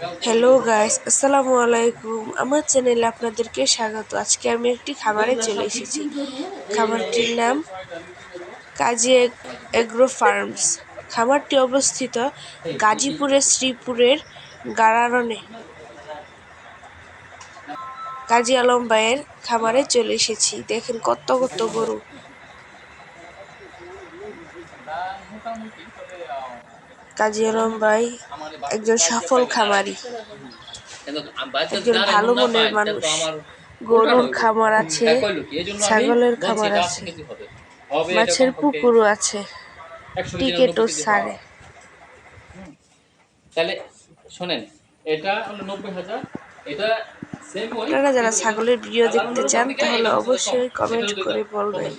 Hello guys, আসসালামু আলাইকুম। আমার চ্যানেলে আপনাদেরকে স্বাগত। আজকে আমি একটি খামারে চলে এসেছি। খামারটির নাম কাজী এগ্রো ফার্মস। খামারটি অবস্থিত গাজীপুরের শ্রীপুরের গাড়ারনে। কাজী আলম ভাইয়ের খামারে চলে এসেছি। দেখেন কত কত গরু। কাজী আলম ভাই একজন সফল খামারি, একজন ভালো মনের মানুষ। গরুর খামার আছে, ছাগলের খামার আছে, মাছের পুকুরও আছে, টিকেটও ছাড়ে। তাহলে শোনেন, এটা হলো 90,000। এটা আপনারা যারা ছাগলের ভিডিও দেখতে চান তাহলে অবশ্যই কমেন্ট করে বলবেন।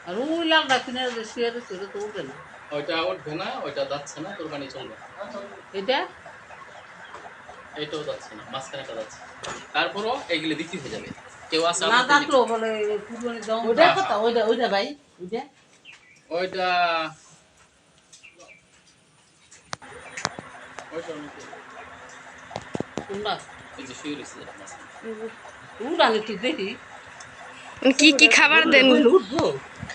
আর ওই লালটা কিনে শেয়ার করে তো উঠবে না, ওইটা উঠবে না, ওইটা যাচ্ছে না, কোরবানি চলবে। এটাও যাচ্ছে না, মাঝখানেটা যাচ্ছে। তারপরও এইগুলো বিক্রি হয়ে যাবে। কেউ আছে না থাকলো বলে কুরবানি দাও। ওইটা কত? ওইটা ভাই, ওইটা ওইটা কোনটা? এই যে শিওর আছে মাছ। কোনটা কি দেখি? কি কি খাবার দেন?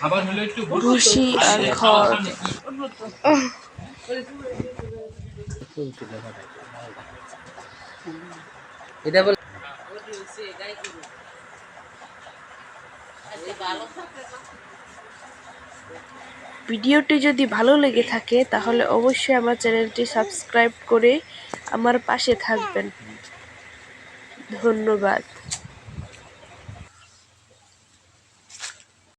খাবার হলো একটু ভুসি আর খড়। এটা বলে ভিডিওটি যদি ভালো লেগে থাকে তাহলে অবশ্যই আমার চ্যানেলটি সাবস্ক্রাইব করে আমার পাশে থাকবেন। ধন্যবাদ।